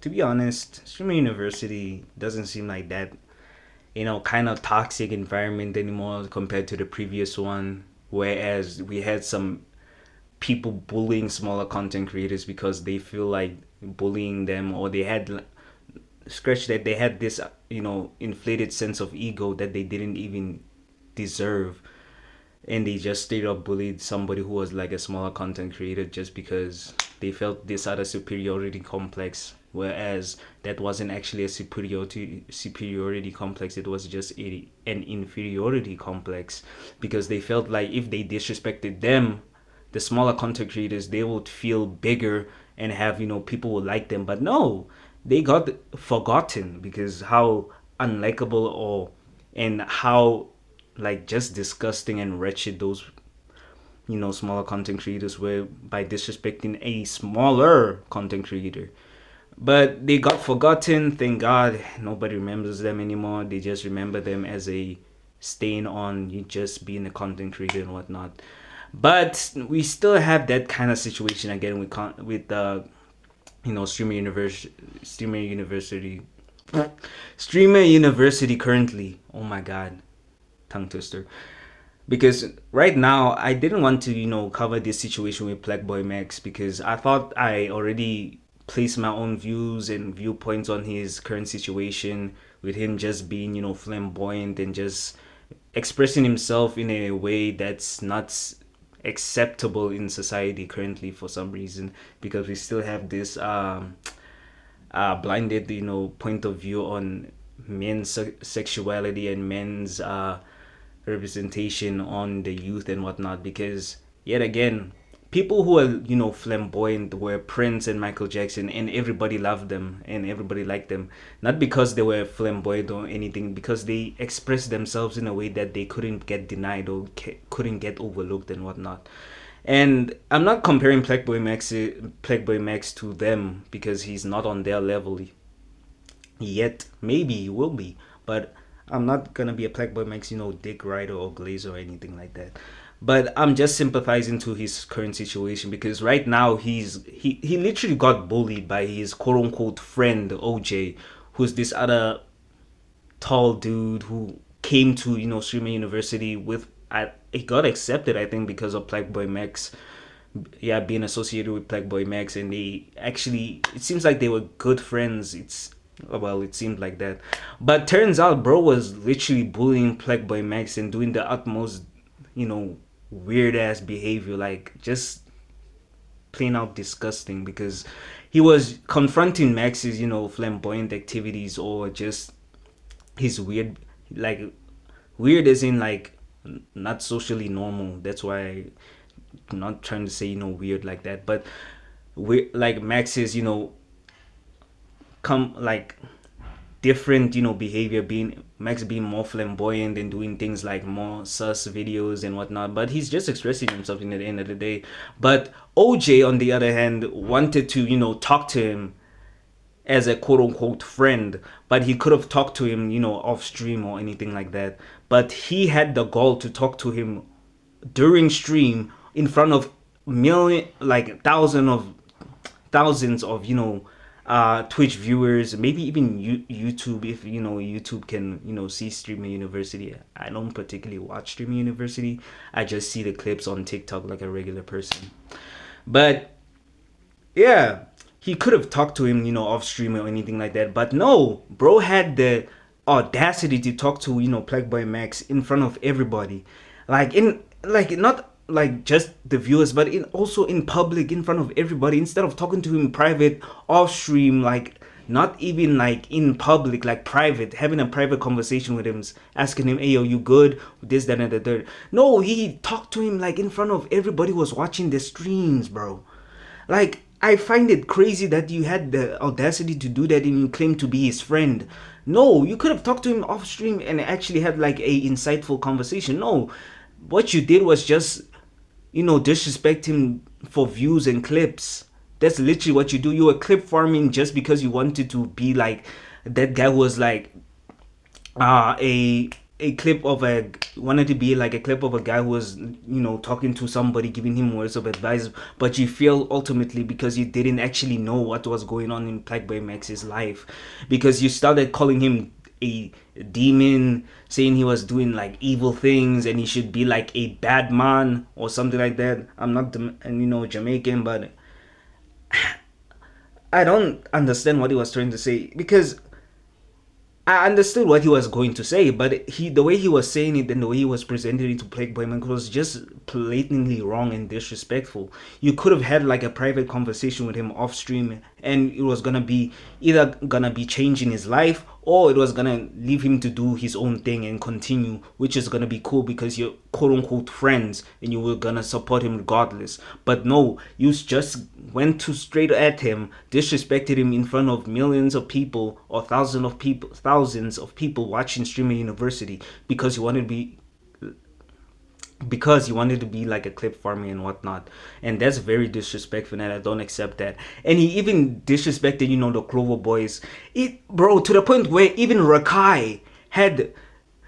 to be honest, streaming university doesn't seem like that, kind of toxic environment anymore compared to the previous one. Whereas we had some people bullying smaller content creators because they feel like bullying them, or they had scratch that they had this inflated sense of ego that they didn't even deserve, and they just straight up bullied somebody who was like a smaller content creator just because they felt this other superiority complex, whereas that wasn't actually a superiority complex. It was just an inferiority complex, because they felt like if they disrespected them, the smaller content creators, they would feel bigger and have people would like them. But no, they got forgotten because how unlikable, or and how like just disgusting and wretched those smaller content creators were by disrespecting a smaller content creator. But they got forgotten. Thank God nobody remembers them anymore. They just remember them as a stain on you just being a content creator and whatnot. But we still have that kind of situation again with streamer university streamer university currently. Oh my God, tongue twister. Because right now I didn't want to cover this situation with Plaqueboymax because I thought I already placed my own views and viewpoints on his current situation, with him just being flamboyant and just expressing himself in a way that's not acceptable in society currently for some reason, because we still have this blinded point of view on men's sexuality and men's representation on the youth and whatnot. Because yet again, people who are flamboyant were Prince and Michael Jackson, and everybody loved them and everybody liked them, not because they were flamboyant or anything, because they expressed themselves in a way that they couldn't get denied or couldn't get overlooked and whatnot. And I'm not comparing Plaqueboymax to them because he's not on their level yet. Maybe he will be, but I'm not gonna be a Plaqueboymax, dick rider or glazer or anything like that. But I'm just sympathizing to his current situation, because right now he literally got bullied by his quote unquote friend OJ, who's this other tall dude who came to streaming university with. It got accepted, I think, because of Plaqueboymax, yeah, being associated with Plaqueboymax, and they actually, it seems like they were good friends. It seemed like that, but turns out bro was literally bullying Plaqueboymax and doing the utmost, you know, weird ass behavior, like just plain out disgusting, because he was confronting Max's, flamboyant activities, or just his weird, like weird as in like not socially normal. That's why I'm not trying to say weird like that, but we like Max's come like different behavior, being Max being more flamboyant and doing things like more sus videos and whatnot, but he's just expressing himself in the end of the day. But OJ on the other hand wanted to talk to him as a quote unquote friend, but he could have talked to him off stream or anything like that. But he had the gall to talk to him during stream in front of million, like thousands of Twitch viewers, maybe even YouTube, if YouTube can see Streamer University. I don't particularly watch Streamer University. I just see the clips on TikTok like a regular person. But yeah, he could have talked to him off stream or anything like that. But no, bro had the audacity to talk to Plaqueboymax in front of everybody, like in like not like just the viewers, but in also in public in front of everybody, instead of talking to him private off stream, like not even like in public, like private, having a private conversation with him, asking him, hey yo, you good, this, that, and the third. No, he talked to him like in front of everybody who was watching the streams, bro. Like, I find it crazy that you had the audacity to do that and you claim to be his friend. No, you could have talked to him off stream and actually had like a insightful conversation. No, what you did was just disrespect him for views and clips. That's literally what you do. You were clip farming just because you wanted to be like that guy who was like a a clip of a wanted to be like a clip of a guy who was talking to somebody, giving him words of advice, but you feel ultimately because you didn't actually know what was going on in Plaqueboymax's life, because you started calling him a demon, saying he was doing like evil things and he should be like a bad man or something like that. I'm not Jamaican, but I don't understand what he was trying to say, because I understood what he was going to say, but the way he was saying it and the way he was presenting it to Plaqueboymax was just blatantly wrong and disrespectful. You could have had like a private conversation with him off stream, and it was gonna be either gonna be changing his life, or it was gonna leave him to do his own thing and continue, which is gonna be cool because you're quote unquote friends and you were gonna support him regardless. But no, you just went too straight at him, disrespected him in front of millions of people or thousands of people watching Streamer University, because you wanted to be like a clip farmer and whatnot. And that's very disrespectful, and I don't accept that. And he even disrespected the Clover Boys, bro, to the point where even Rakai had,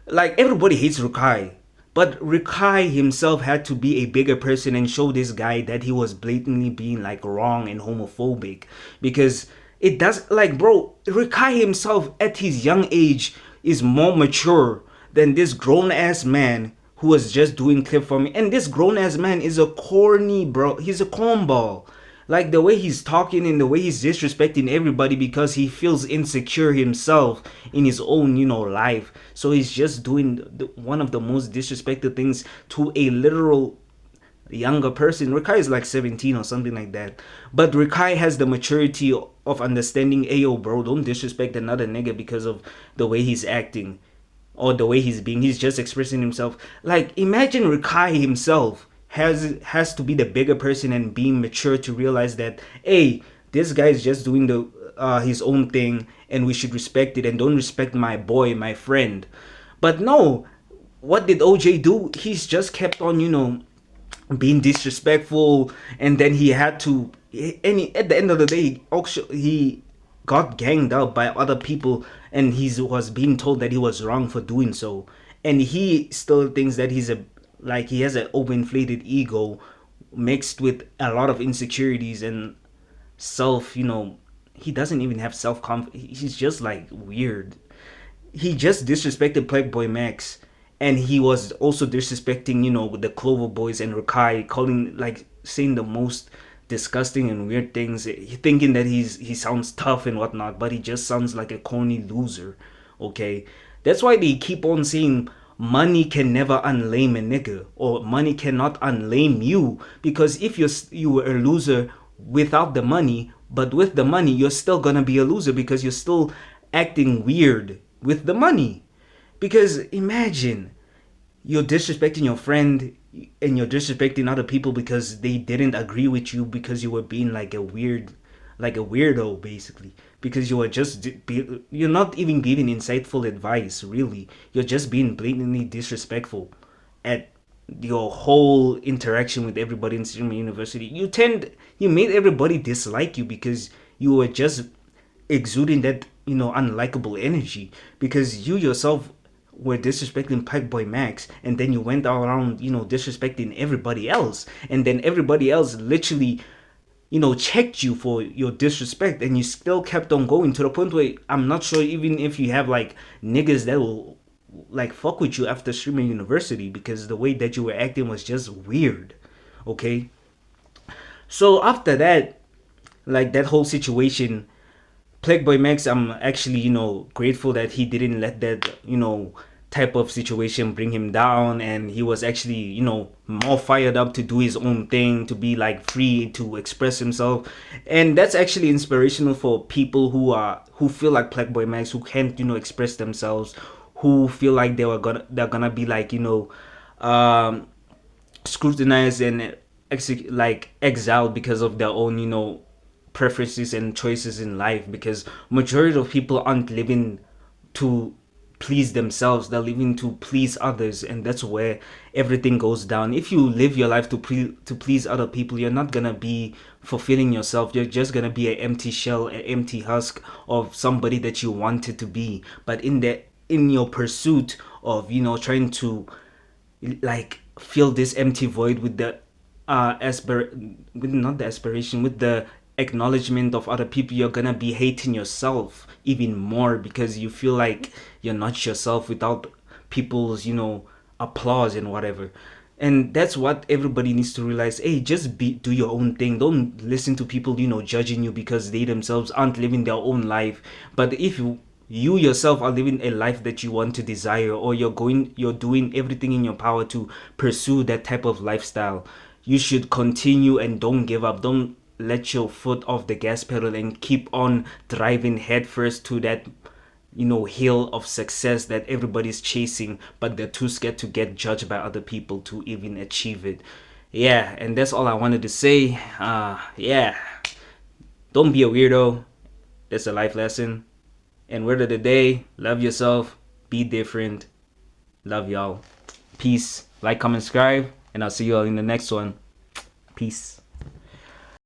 like, everybody hates Rakai, but Rakai himself had to be a bigger person and show this guy that he was blatantly being like wrong and homophobic. Because it does, like, bro, Rakai himself at his young age is more mature than this grown ass man who was just doing clip for me. And this grown ass man is a corny, bro. He's a cornball. Like, the way he's talking and the way he's disrespecting everybody because he feels insecure himself in his own, life. So he's just doing one of the most disrespected things to a literal younger person. Rikai is like 17 or something like that. But Rikai has the maturity of understanding, ayo, bro, don't disrespect another nigga because of the way he's acting or the way he's just expressing himself. Like, imagine Rikai himself has to be the bigger person and being mature to realize that, hey, this guy is just doing the his own thing and we should respect it, and don't respect my boy, my friend. But no, what did OJ do? He's just kept on, being disrespectful, and then he had to, at the end of the day, he got ganged up by other people, and he was being told that he was wrong for doing so, and he still thinks that he has an overinflated ego mixed with a lot of insecurities and self, he doesn't even have self-confidence. He's just like weird. He just disrespected Plaqueboymax, and he was also disrespecting, the Clover Boys and Rakai, calling, like, saying the most disgusting and weird things, thinking that he sounds tough and whatnot, but he just sounds like a corny loser. Okay, that's why they keep on saying money can never unlame a nigga, or money cannot unlame you, because if you were a loser without the money, but with the money you're still gonna be a loser because you're still acting weird with the money. Because imagine you're disrespecting your friend and you're disrespecting other people because they didn't agree with you, because you were being like a weirdo, basically, because you're not even giving insightful advice, really. You're just being blatantly disrespectful at your whole interaction with everybody in Streamer University. You made everybody dislike you because you were just exuding that unlikable energy, because you yourself were disrespecting Plaqueboymax, and then you went around disrespecting everybody else, and then everybody else literally checked you for your disrespect, and you still kept on going, to the point where I'm not sure even if you have like niggas that will like fuck with you after Streamer University, because the way that you were acting was just weird. Okay, so after that, like, that whole situation, Plaqueboymax, I'm actually, grateful that he didn't let that, type of situation bring him down, and he was actually, more fired up to do his own thing, to be like free to express himself. And that's actually inspirational for people who feel like Plaqueboymax, who can't, express themselves, who feel like they're gonna be like, um, scrutinized and exiled because of their own, preferences and choices in life, because majority of people aren't living to please themselves, they're living to please others, and that's where everything goes down. If you live your life to please other people, you're not gonna be fulfilling yourself. You're just gonna be an empty shell, an empty husk of somebody that you wanted to be. But in your pursuit of trying to like fill this empty void with the with not the aspiration, with the acknowledgement of other people, you're gonna be hating yourself even more because you feel like you're not yourself without people's applause and whatever. And that's what everybody needs to realize. Hey, just do your own thing. Don't listen to people judging you because they themselves aren't living their own life. But if you yourself are living a life that you want to desire, or you're doing everything in your power to pursue that type of lifestyle, you should continue and don't give up. Don't let your foot off the gas pedal and keep on driving headfirst to that hill of success that everybody's chasing, but they're too scared to get judged by other people to even achieve it. Yeah, and that's all I wanted to say. Yeah, don't be a weirdo. That's a life lesson. And word of the day: love yourself, be different. Love y'all. Peace. Like, comment, subscribe, and I'll see you all in the next one. Peace.